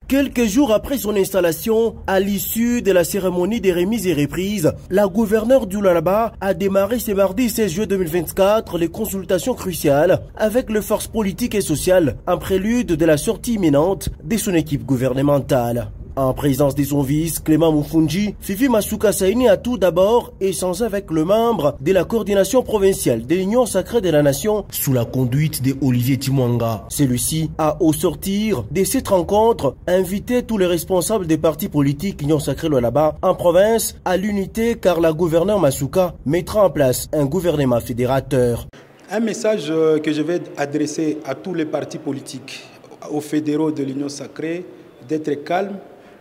Quelques jours après son installation, à l'issue de la cérémonie des remises et reprises, la gouverneure du Lualaba a démarré ce mardi 16 juillet 2024 les consultations cruciales avec les forces politiques et sociales, en prélude de la sortie imminente de son équipe gouvernementale. En présence de son vice, Clément Moufoundji, Fifi Masuka Saini a tout d'abord échangé avec le membre de la coordination provinciale de l'Union sacrée de la Nation sous la conduite de Olivier Timwanga. Celui-ci a, au sortir de cette rencontre, invité tous les responsables des partis politiques Union sacrée Lualaba en province à l'unité car la gouverneure Masuka mettra en place un gouvernement fédérateur. Un message que je vais adresser à tous les partis politiques, aux fédéraux de l'Union sacrée, d'être calmes.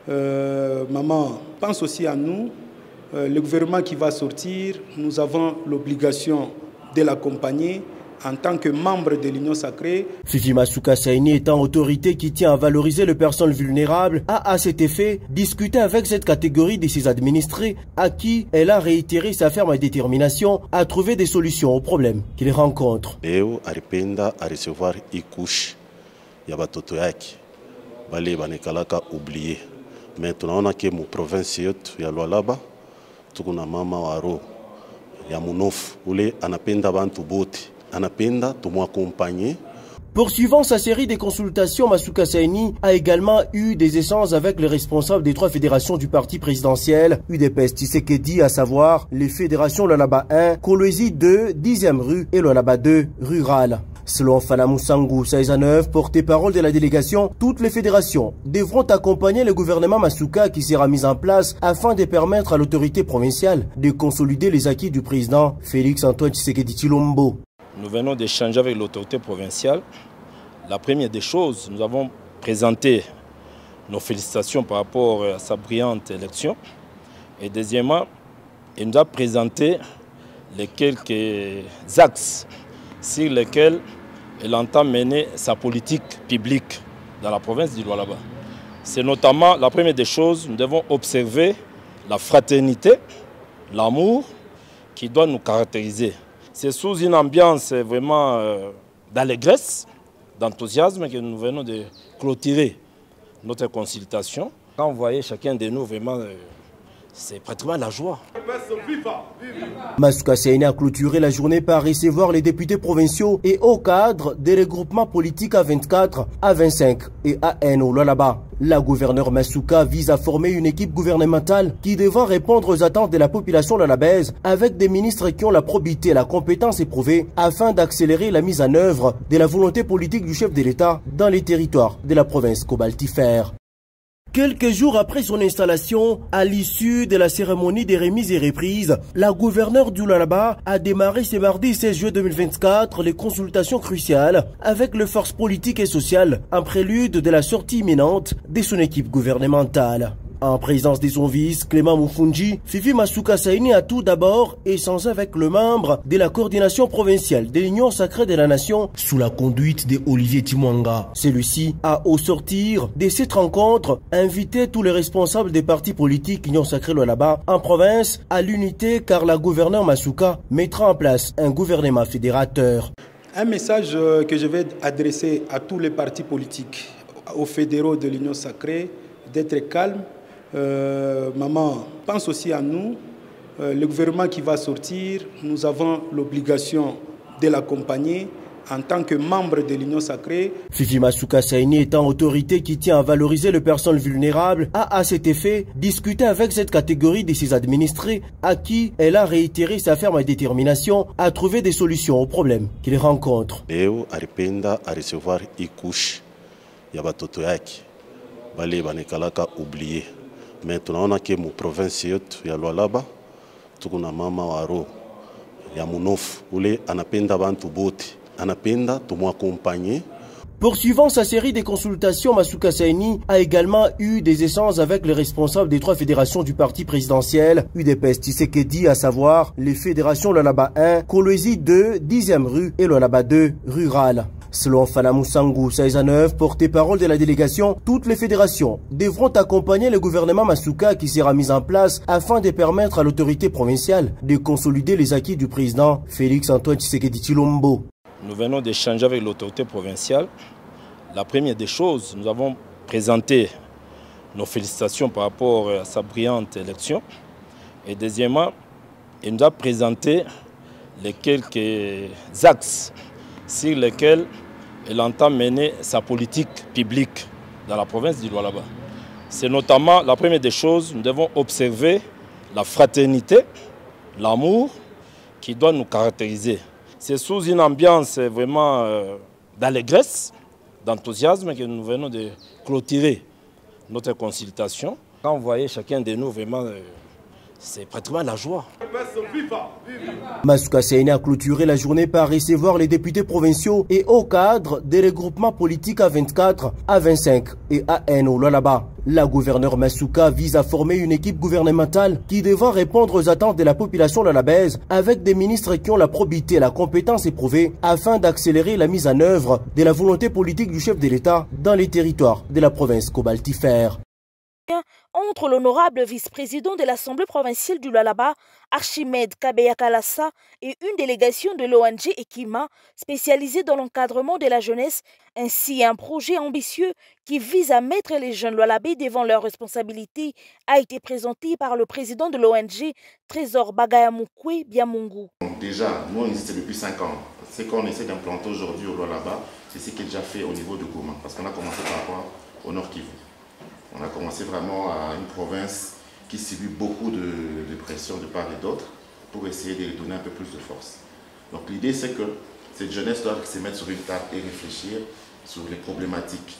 Maman pense aussi à nous, le gouvernement qui va sortir, nous avons l'obligation de l'accompagner en tant que membre de l'Union sacrée. Fifi Masuka Saini étant autorité qui tient à valoriser les personnes vulnérables, a à cet effet discuté avec cette catégorie de ses administrés à qui elle a réitéré sa ferme détermination à trouver des solutions aux problèmes qu'ils rencontrent. Leo aripenda à recevoir ikush ya batoto yake bale banekalaka oublié. Mais tunaona ke mu province yetu ya Lualaba tuko na mama waro ya munofu ule anapenda bantu bote, anapenda tumwaccompagner. Poursuivant sa série de consultations, Masuka Saini a également eu des échanges avec les responsables des trois fédérations du parti présidentiel UDPS Tshisekedi, à savoir les fédérations Lualaba 1, Kolwezi 2, 10e rue et Lualaba 2, rurale. Selon Falamu Sangou Saïzanov, porte-parole de la délégation, toutes les fédérations devront accompagner le gouvernement Masuka qui sera mis en place afin de permettre à l'autorité provinciale de consolider les acquis du président Félix-Antoine Tshisekedi Tshilombo. Nous venons d'échanger avec l'autorité provinciale. La première des choses, nous avons présenté nos félicitations par rapport à sa brillante élection. Et deuxièmement, il nous a présenté les quelques axes sur lesquels elle entend mener sa politique publique dans la province du Lualaba. C'est notamment, la première des choses, nous devons observer la fraternité, l'amour qui doit nous caractériser. C'est sous une ambiance vraiment d'allégresse, d'enthousiasme que nous venons de clôturer notre consultation. Quand vous voyez chacun de nous, vraiment, c'est pratiquement la joie. Masuka Saini a clôturé la journée par recevoir les députés provinciaux et hauts cadres des regroupements politiques A24, A25 et AN au Lualaba. La gouverneure Masuka vise à former une équipe gouvernementale qui devra répondre aux attentes de la population lualabaise avec des ministres qui ont la probité et la compétence éprouvée afin d'accélérer la mise en œuvre de la volonté politique du chef de l'État dans les territoires de la province cobaltifère. Quelques jours après son installation, à l'issue de la cérémonie des remises et reprises, la gouverneure du Lualaba a démarré ce mardi 16 juillet 2024 les consultations cruciales avec les forces politiques et sociales, en prélude de la sortie imminente de son équipe gouvernementale. En présence de son vice, Clément Moufoundji, Fifi Masuka Saini a tout d'abord échangé avec le membre de la coordination provinciale de l'Union sacrée de la Nation sous la conduite de Olivier Timwanga. Celui-ci a, au sortir de cette rencontre, invité tous les responsables des partis politiques Union sacrée Lualaba en province à l'unité car la gouverneure Masuka mettra en place un gouvernement fédérateur. Un message que je vais adresser à tous les partis politiques, aux fédéraux de l'Union sacrée, d'être calmes. Maman pense aussi à nous, le gouvernement qui va sortir, nous avons l'obligation de l'accompagner en tant que membre de l'Union sacrée. Fifi Masuka Saini étant autorité qui tient à valoriser les personnes vulnérables, a à cet effet discuté avec cette catégorie de ses administrés à qui elle a réitéré sa ferme détermination à trouver des solutions aux problèmes qu'ils rencontrent. Leo aripenda à recevoir ikush ya batoto yake bale banekalaka oublié. Mais tunaona ke mu province yetu ya Lualaba tuko na mama waro ya munofu ule anapenda bantu bote, anapenda tumwaccompagner. Poursuivant sa série de consultations, Masuka Saini a également eu des échanges avec les responsables des trois fédérations du parti présidentiel UDPS Tshisekedi, à savoir les fédérations Lualaba 1, Kolwezi 2, 10e rue et Lualaba 2, rurale. Selon Falamu Sangou Saïzanov, porte-parole de la délégation, toutes les fédérations devront accompagner le gouvernement Masuka qui sera mis en place afin de permettre à l'autorité provinciale de consolider les acquis du président Félix-Antoine Tshisekedi Tshilombo. Nous venons d'échanger avec l'autorité provinciale. La première des choses, nous avons présenté nos félicitations par rapport à sa brillante élection. Et deuxièmement, il nous a présenté les quelques axes sur lesquels il entend mener sa politique publique dans la province du Lualaba. C'est notamment, la première des choses, nous devons observer la fraternité, l'amour qui doit nous caractériser. C'est sous une ambiance vraiment d'allégresse, d'enthousiasme que nous venons de clôturer notre consultation. Quand vous voyez chacun de nous, vraiment, c'est pratiquement la joie. Masuka Seyni a clôturé la journée par recevoir les députés provinciaux et hauts cadres des regroupements politiques A24, A25 et AN au Lualaba. La gouverneure Masuka vise à former une équipe gouvernementale qui devra répondre aux attentes de la population lualabaise avec des ministres qui ont la probité et la compétence éprouvée afin d'accélérer la mise en œuvre de la volonté politique du chef de l'État dans les territoires de la province cobaltifère. Entre l'honorable vice-président de l'Assemblée provinciale du Lualaba, Archimède Kabeya Kalassa, et une délégation de l'ONG Ekima, spécialisée dans l'encadrement de la jeunesse, ainsi un projet ambitieux qui vise à mettre les jeunes Lualabais devant leurs responsabilités, a été présenté par le président de l'ONG, Trésor Bagayamukwe Biamungu. Déjà, nous on existe depuis 5 ans. Ce qu'on essaie d'implanter aujourd'hui au Lualaba, c'est ce qui est déjà fait au niveau de Goma, parce qu'on a commencé par rapport au Nord Kivu. On a commencé vraiment à une province qui subit beaucoup de pression de part et d'autre pour essayer de lui donner un peu plus de force. Donc l'idée c'est que cette jeunesse doit se mettre sur une table et réfléchir sur les problématiques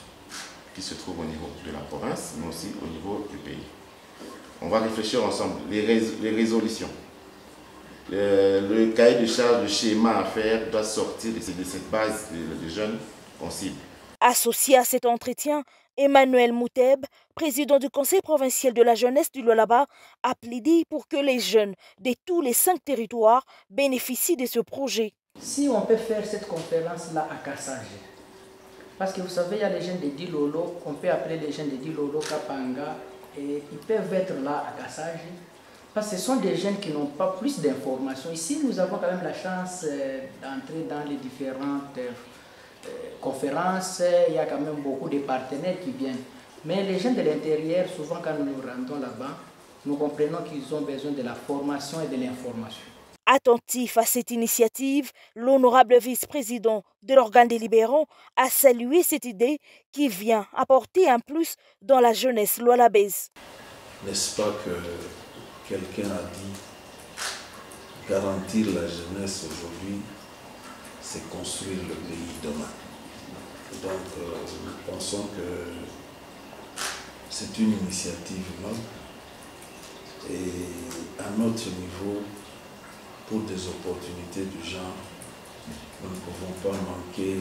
qui se trouvent au niveau de la province, mais aussi au niveau du pays. On va réfléchir ensemble, les résolutions. Le cahier de charge, le schéma à faire doit sortir de cette base des jeunes qu'on cible. Associé à cet entretien, Emmanuel Mouteb, président du Conseil provincial de la jeunesse du Lualaba, a plaidé pour que les jeunes de tous les 5 territoires bénéficient de ce projet. Si on peut faire cette conférence-là à Kassage, parce que vous savez, il y a les jeunes de Dilolo, on peut appeler les jeunes de Dilolo, Kapanga, et ils peuvent être là à Kassage, parce que ce sont des jeunes qui n'ont pas plus d'informations. Ici, nous avons quand même la chance d'entrer dans les différentes conférences, il y a quand même beaucoup de partenaires qui viennent. Mais les gens de l'intérieur, souvent quand nous nous rendons là-bas, nous comprenons qu'ils ont besoin de la formation et de l'information. Attentif à cette initiative, l'honorable vice-président de l'organe délibérant a salué cette idée qui vient apporter un plus dans la jeunesse lualabaise. N'est-ce pas que quelqu'un a dit garantir la jeunesse aujourd'hui, c'est construire le pays demain. Donc nous pensons que c'est une initiative noble et à notre niveau, pour des opportunités du genre, nous ne pouvons pas manquer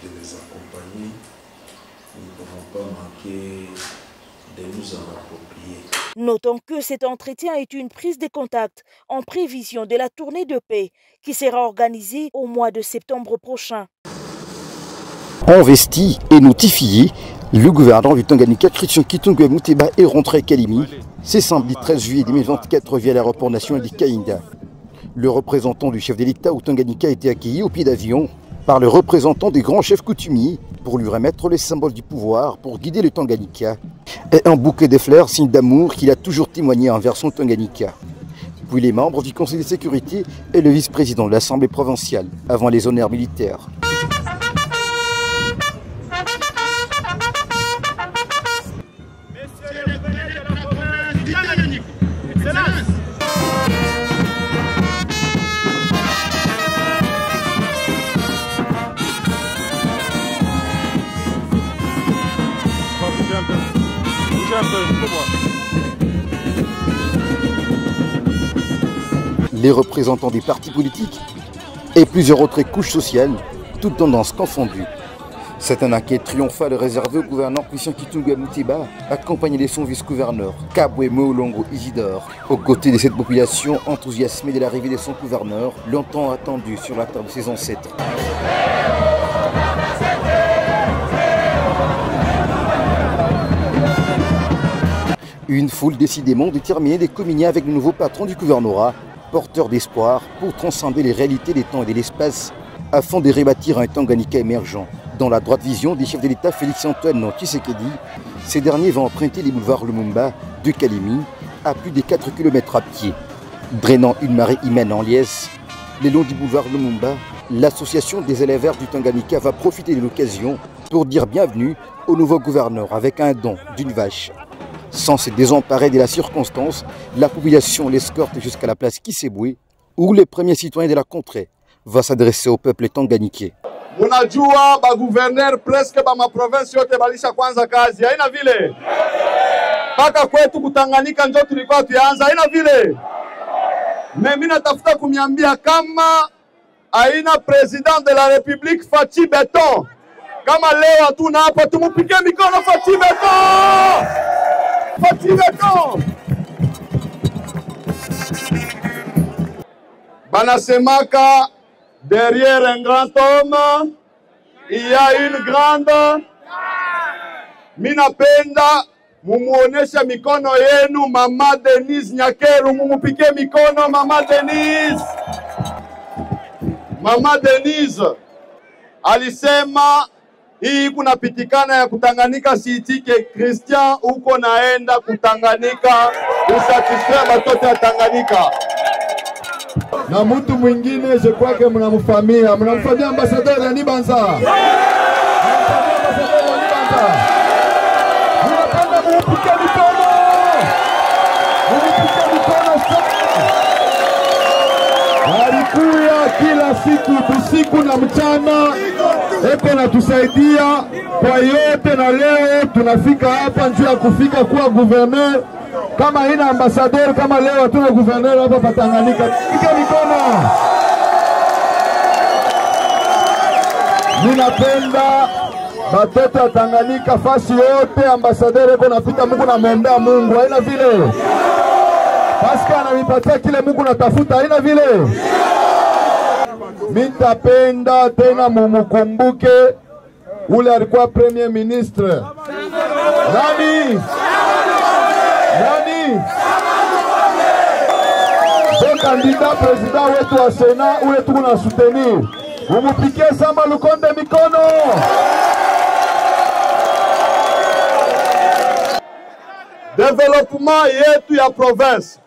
de les accompagner, nous ne pouvons pas manquer de nous en approprier. Notons que cet entretien est une prise de contact en prévision de la tournée de paix qui sera organisée au mois de septembre prochain. Investi et notifié, le gouverneur du Tanganyika, Christian Kitungwe Muteba, est rentré à Kalimi ce samedi 13 juillet 2024 via l'aéroport national de Kainda. Le représentant du chef de l'État au Tanganyika a été accueilli au pied d'avion par le représentant des grands chefs coutumiers pour lui remettre les symboles du pouvoir pour guider le Tanganyika et un bouquet de fleurs, signe d'amour qu'il a toujours témoigné envers son Tanganyika. Puis les membres du Conseil de sécurité et le vice-président de l'Assemblée provinciale avant les honneurs militaires. Les représentants des partis politiques et plusieurs autres couches sociales, toutes tendances confondues. C'est un accueil triomphal réservé au gouverneur Christian Kitungwe Muteba, accompagné de son vice-gouverneur Kabwe Moulongo Isidore. Aux côtés de cette population enthousiasmée de l'arrivée de son gouverneur, longtemps attendu sur la table de ses ancêtres. Une foule décidément déterminée de communier avec le nouveau patron du gouvernorat, porteur d'espoir pour transcender les réalités des temps et de l'espace, afin de rebâtir un Tanganyika émergent. Dans la droite vision des chefs de l'État Félix Antoine Tshisekedi, Ces derniers vont emprunter les boulevards Lumumba de Kalemi à plus de 4 km à pied. Drainant une marée humaine en liesse, le long du boulevard Lumumba, l'association des élèves verts du Tanganyika va profiter de l'occasion pour dire bienvenue au nouveau gouverneur avec un don d'une vache. Sans se désemparer de la circonstance, la population l'escorte jusqu'à la place Kisebwe, où les premiers citoyens de la contrée vont s'adresser au peuple tanganyikais. Munajua ba gouverneur presque ba ma province yote balisha kwanza kazi, haina vile? Paka kwetu kutanganyika njo tulikuwa tuanza, haina vile? Mimi natafuta kumiambia kama haina president de la République Fachi Beton. Kama leo hatuna hapa, tumupige mikono Fachi Beton! Fachi Beton! Banasemaka, derrière un grand homme, il y a une grande. Minapenda mumuonesha mikono yenu Mama Denise Nyakeru, mumupige mikono Mama Denise. Mama Denise alisema hii kunapitikana ya Kutanganyika siitike Christian uko naenda Kutanganyika usatisfaire batoto ya Tanganyika. Na mtu mwingine je crois que mnamfamia ambassadeur ya Nibanza. Alikuya kila siku usiku na mchana, eko natusaidia kwa yote, na leo tunafika hapa njia ya kufika kuwa gouverneur. Kama ina ambassadeur kama leo hatuna gouverneur hapa Patanganyika, pika mikono. Ninapenda batoto ya Tanganyika fasi yote ambassadeur eko napita, Mungu namwombea Mungu, haina vile. Paska ananipatia kile Mungu natafuta, haina vile. Mitapenda tena mumukumbuke ule alikuwa premier ministre. Nani? Bon candidat president wetu wa Sena ule tuku na soutenir. Mumupikie Sama Lukonde mikono. Development yetu ya province.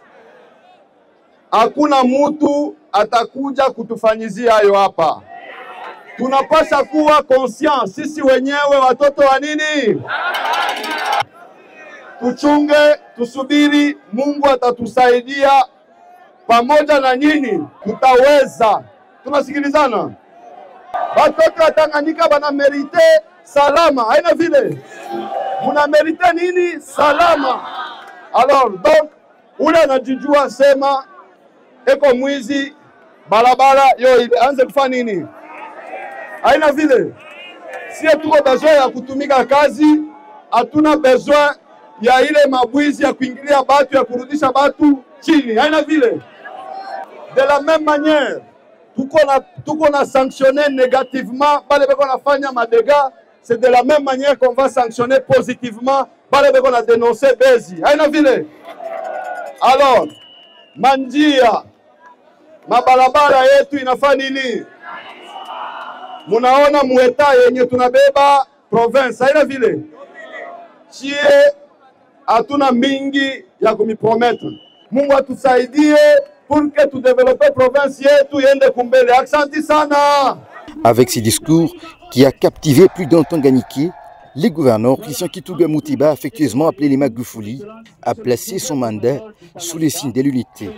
Hakuna mutu atakuja kutufanyizia hayo hapa. Tunapasha kuwa conscient sisi wenyewe watoto wa nini? Tuchunge, tusubiri, Mungu atatusaidia, pamoja na nyinyi tutaweza. Tunasikilizana? Watoto wa Tanganyika bana merite salama, haina vile? Muna merite nini? Salama. Alors donc ule anajijua sema eko mwizi barabara yo anze kufanya nini? Haina vile. Sie tuko besoin ya kutumika kazi, hatuna besoin ya ile mabwizi ya kuingilia batu ya kurudisha batu chini. Haina vile. De la même manière, tuko na sanctionner négativement bale beko nafanya madega, c'est de la même manière qu'on va sanctionner positivement bale beko na dénoncer bezi. Haina vile. Alors, manjia mabarabara yetu inafanya nini? Munaona mueta yenye tunabeba province, haina vile. Chie hatuna mingi ya kumipromettre. Mungu atusaidie pour que tu développe province yetu yende kumbele. Aksanti sana. Avec ces discours qui a captivé plus d'un Tanganyikais, le gouverneur Christian Kitouga Moutiba, affectueusement appelé les Magufuli, a placé son mandat sous les signes de l'unité,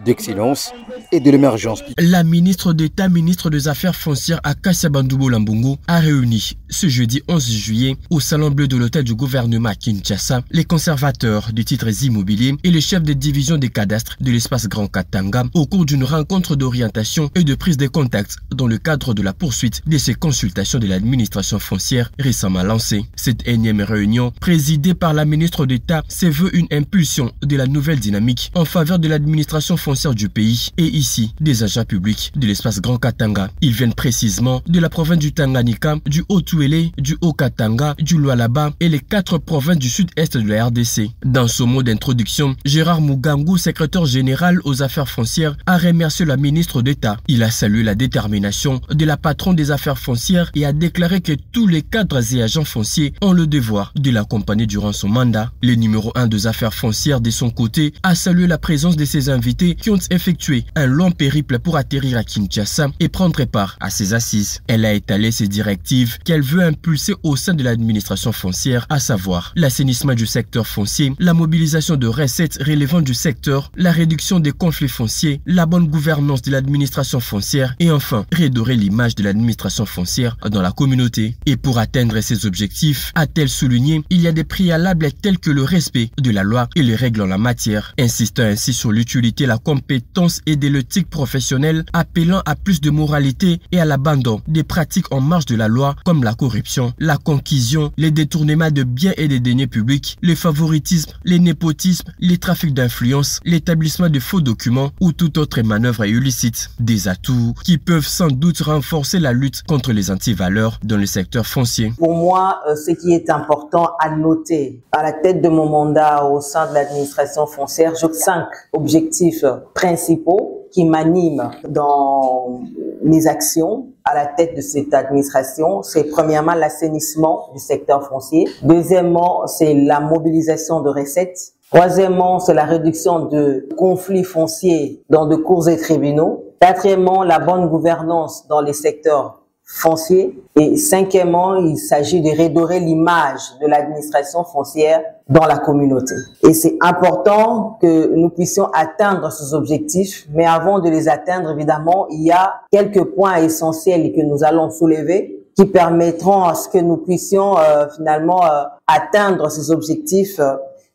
d'excellence et de l'émergence. La ministre d'État, ministre des Affaires foncières Akasia Bandoubo Lambungo, a réuni ce jeudi 11 juillet au Salon Bleu de l'hôtel du gouvernement à Kinshasa les conservateurs des titres immobiliers et les chefs des divisions des cadastres de l'espace Grand Katanga au cours d'une rencontre d'orientation et de prise de contact dans le cadre de la poursuite de ces consultations de l'administration foncière récemment lancée. Cette énième réunion, présidée par la ministre d'État, se veut une impulsion de la nouvelle dynamique en faveur de l'administration foncière foncières du pays et ici des agents publics de l'espace Grand Katanga. Ils viennent précisément de la province du Tanganyika, du Haut-Touélé, du Haut-Katanga, du Lualaba et les 4 provinces du sud-est de la RDC. Dans ce mot d'introduction, Gérard Mugangu, secrétaire général aux affaires foncières, a remercié la ministre d'État. Il a salué la détermination de la patronne des affaires foncières et a déclaré que tous les cadres et agents fonciers ont le devoir de l'accompagner durant son mandat. Le numéro 1 des affaires foncières, de son côté, a salué la présence de ses invités qui ont effectué un long périple pour atterrir à Kinshasa et prendre part à ses assises. Elle a étalé ses directives qu'elle veut impulser au sein de l'administration foncière, à savoir l'assainissement du secteur foncier, la mobilisation de recettes relevant du secteur, la réduction des conflits fonciers, la bonne gouvernance de l'administration foncière et enfin redorer l'image de l'administration foncière dans la communauté. Et pour atteindre ces objectifs, a-t-elle souligné, il y a des préalables tels que le respect de la loi et les règles en la matière, insistant ainsi sur l'utilité, la compétence et de l'éthique professionnelle, appelant à plus de moralité et à l'abandon des pratiques en marge de la loi comme la corruption, la conquisition, les détournements de biens et des deniers publics, le favoritisme, les népotismes, les trafics d'influence, l'établissement de faux documents ou toute autre manœuvre illicite. Des atouts qui peuvent sans doute renforcer la lutte contre les antivaleurs dans le secteur foncier. Pour moi, ce qui est important à noter à la tête de mon mandat au sein de l'administration foncière, j'ai 5 objectifs principaux qui m'animent dans mes actions à la tête de cette administration. C'est premièrement l'assainissement du secteur foncier. Deuxièmement, c'est la mobilisation de recettes. Troisièmement, c'est la réduction de conflits fonciers dans de cours et tribunaux. Quatrièmement, la bonne gouvernance dans les secteurs fonciers. Et cinquièmement, il s'agit de redorer l'image de l'administration foncière dans la communauté. Et c'est important que nous puissions atteindre ces objectifs, mais avant de les atteindre, évidemment, il y a quelques points essentiels que nous allons soulever qui permettront à ce que nous puissions finalement atteindre ces objectifs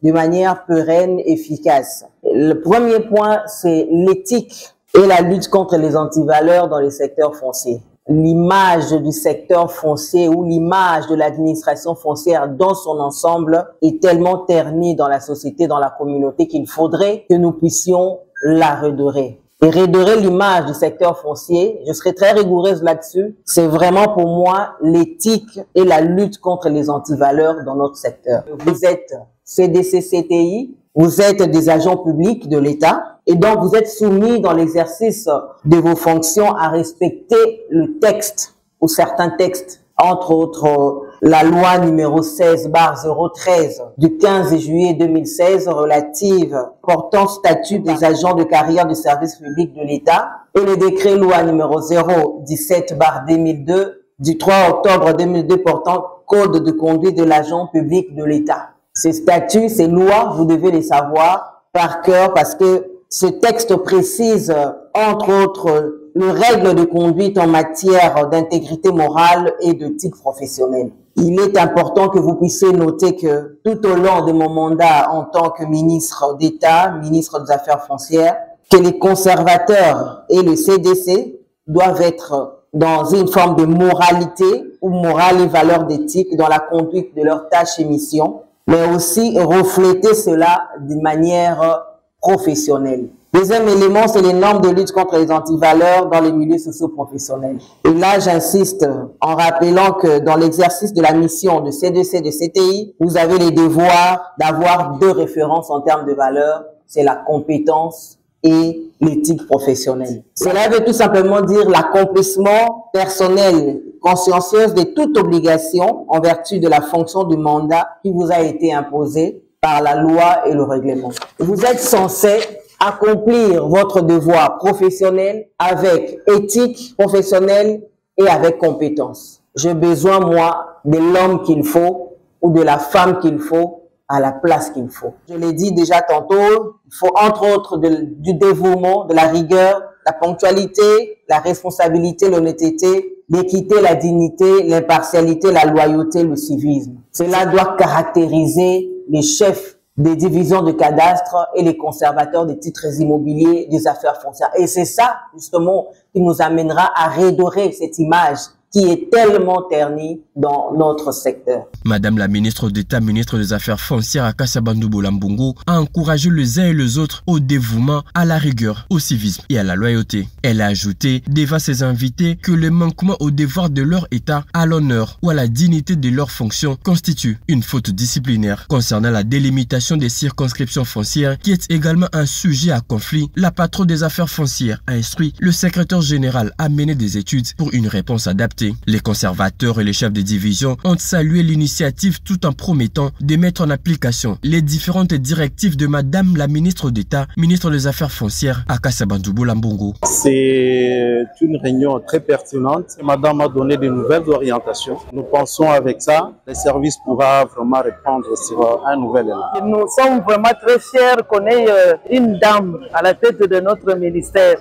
de manière pérenne et efficace. Le premier point, c'est l'éthique et la lutte contre les antivaleurs dans les secteurs fonciers. L'image du secteur foncier ou l'image de l'administration foncière dans son ensemble est tellement ternie dans la société, dans la communauté, qu'il faudrait que nous puissions la redorer. Et redorer l'image du secteur foncier, je serai très rigoureuse là-dessus, c'est vraiment pour moi l'éthique et la lutte contre les antivaleurs dans notre secteur. Vous êtes CDC-CTI, vous êtes des agents publics de l'État et donc vous êtes soumis dans l'exercice de vos fonctions à respecter le texte ou certains textes, entre autres la loi numéro 16/013 du 15 juillet 2016 relative portant statut des agents de carrière du service public de l'État et le décret loi numéro 017/2002 du 3 octobre 2002 portant code de conduite de l'agent public de l'État. Ces statuts, ces lois, vous devez les savoir par cœur parce que ce texte précise, entre autres, les règles de conduite en matière d'intégrité morale et d'éthique professionnelle. Il est important que vous puissiez noter que tout au long de mon mandat en tant que ministre d'État, ministre des Affaires foncières, que les conservateurs et le CDC doivent être dans une forme de moralité ou morale et valeur d'éthique dans la conduite de leurs tâches et missions, mais aussi refléter cela d'une manière professionnelle. Deuxième élément, c'est les normes de lutte contre les antivaleurs dans les milieux socio-professionnels. Et là, j'insiste en rappelant que dans l'exercice de la mission de CDC, de CTI, vous avez les devoirs d'avoir 2 références en termes de valeurs, c'est la compétence et l'éthique professionnelle. Cela veut tout simplement dire l'accomplissement personnel consciencieuse de toute obligation en vertu de la fonction du mandat qui vous a été imposé par la loi et le règlement. Vous êtes censé accomplir votre devoir professionnel avec éthique professionnelle et avec compétence. J'ai besoin, moi, de l'homme qu'il faut ou de la femme qu'il faut à la place qu'il faut. Je l'ai dit déjà tantôt, il faut entre autres du dévouement, de la rigueur, la ponctualité, la responsabilité, l'honnêteté, l'équité, la dignité, l'impartialité, la loyauté, le civisme. Cela doit caractériser les chefs des divisions de cadastre et les conservateurs des titres immobiliers des affaires foncières. Et c'est ça, justement, qui nous amènera à redorer cette image qui est tellement ternie dans notre secteur. Madame la ministre d'État, ministre des Affaires foncières Akassa Bandoubola Mbongo, a encouragé les uns et les autres au dévouement, à la rigueur, au civisme et à la loyauté. Elle a ajouté devant ses invités que le manquement au devoir de leur État, à l'honneur ou à la dignité de leur fonction constitue une faute disciplinaire. Concernant la délimitation des circonscriptions foncières, qui est également un sujet à conflit, la patronne des affaires foncières a instruit le secrétaire général à mener des études pour une réponse adaptée. Les conservateurs et les chefs de division ont salué l'initiative tout en promettant de mettre en application les différentes directives de Madame la ministre d'État, ministre des Affaires foncières, Akassa Bandoubola Mbongo. C'est une réunion très pertinente. Madame a donné de nouvelles orientations. Nous pensons avec ça, le service pourra vraiment répondre sur un nouvel élan. Nous sommes vraiment très fiers qu'on ait une dame à la tête de notre ministère.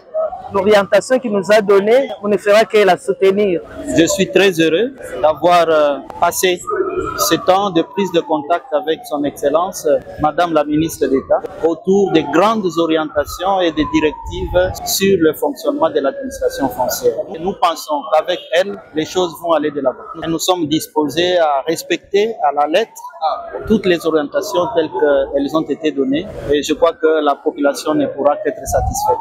L'orientation qu'il nous a donnée, on ne fera que la soutenir. Je suis très heureux d'avoir passé ce temps de prise de contact avec son Excellence, Madame la ministre d'État, autour des grandes orientations et des directives sur le fonctionnement de l'administration foncière. Et nous pensons qu'avec elle, les choses vont aller de l'avant. Nous sommes disposés à respecter à la lettre toutes les orientations telles qu'elles ont été données. Et je crois que la population ne pourra qu'être satisfaite.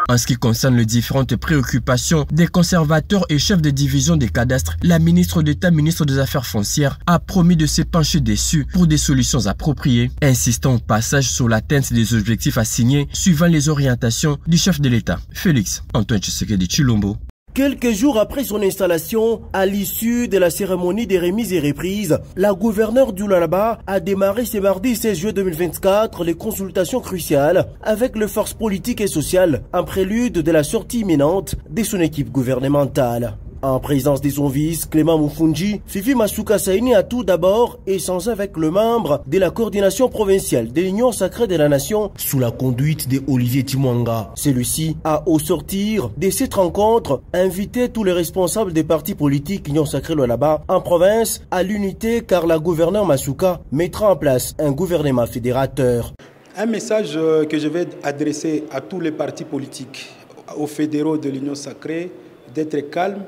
En ce qui concerne les différentes préoccupations des conservateurs et chefs de division des cadastres, la ministre d'État, ministre des Affaires foncières, a promis de se pencher dessus pour des solutions appropriées, insistant au passage sur l'atteinte des objectifs assignés suivant les orientations du chef de l'État, Félix Antoine Tshisekedi Tshilombo. Quelques jours après son installation, à l'issue de la cérémonie des remises et reprises, la gouverneure du Lualaba a démarré ce mardi 16 juillet 2024 les consultations cruciales avec les forces politiques et sociales, en prélude de la sortie imminente de son équipe gouvernementale. En présence de son vice, Clément Moufoundji, Fifi Masuka Saini a tout d'abord échangé avec le membre de la coordination provinciale de l'Union sacrée de la Nation sous la conduite de Olivier Timwanga. Celui-ci a, au sortir de cette rencontre, invité tous les responsables des partis politiques Union sacrée Lualaba en province à l'unité car la gouverneure Masuka mettra en place un gouvernement fédérateur. Un message que je vais adresser à tous les partis politiques, aux fédéraux de l'Union sacrée, d'être calmes.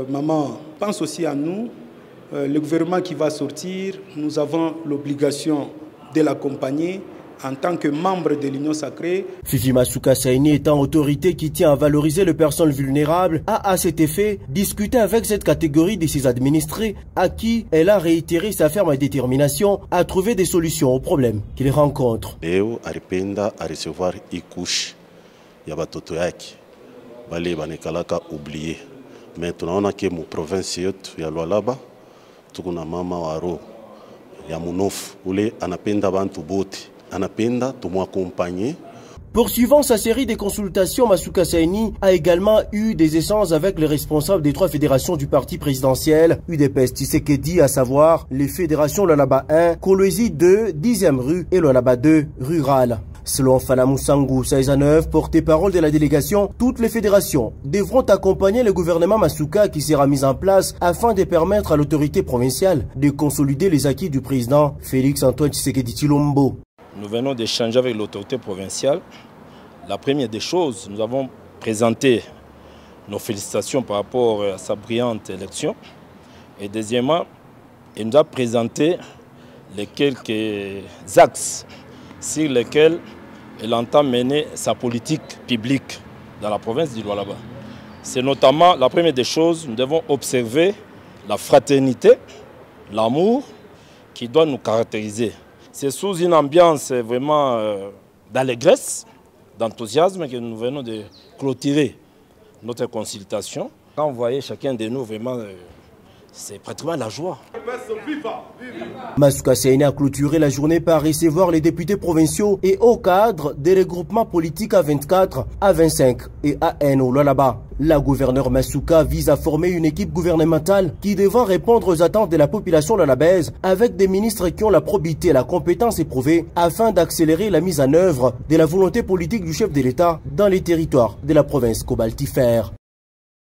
Maman pense aussi à nous. Le gouvernement qui va sortir, nous avons l'obligation de l'accompagner en tant que membre de l'Union sacrée. Fifi Masuka Saini étant autorité qui tient à valoriser les personnes vulnérables, a à cet effet discuté avec cette catégorie de ses administrés à qui elle a réitéré sa ferme détermination à trouver des solutions aux problèmes qu'ils rencontrent. Leo aripenda à recevoir ikush ya batoto yake bale banekalaka oublié. Mais tunaona ke mu province yetu ya Lualaba tuko na mama waro ya munofu ule anapenda bantu bote, anapenda tumwaccompagner. Poursuivant sa série de consultations, Masuka Saini a également eu des échanges avec les responsables des 3 fédérations du parti présidentiel UDPS Tshisekedi, à savoir les fédérations Lualaba 1, Kolwezi 2, 10e rue et Lualaba 2, rurale. Selon Fana Mousangou Saïzanov, porte-parole de la délégation, toutes les fédérations devront accompagner le gouvernement Masuka qui sera mis en place afin de permettre à l'autorité provinciale de consolider les acquis du président Félix Antoine Tshisekedi Tshilombo. Nous venons d'échanger avec l'autorité provinciale. La première des choses, nous avons présenté nos félicitations par rapport à sa brillante élection. Et deuxièmement, il nous a présenté les quelques axes sur lesquels elle entend mener sa politique publique dans la province du Lualaba. C'est notamment, la première des choses, nous devons observer la fraternité, l'amour qui doit nous caractériser. C'est sous une ambiance vraiment d'allégresse, d'enthousiasme que nous venons de clôturer notre consultation. Quand vous voyez chacun de nous, vraiment, c'est pratiquement la joie. Masuka Saini a clôturé la journée par recevoir les députés provinciaux et hauts cadres des regroupements politiques A24, A25 et AN au Lualaba. La gouverneure Masuka vise à former une équipe gouvernementale qui devra répondre aux attentes de la population lualabaise avec des ministres qui ont la probité et la compétence éprouvée afin d'accélérer la mise en œuvre de la volonté politique du chef de l'État dans les territoires de la province cobaltifère.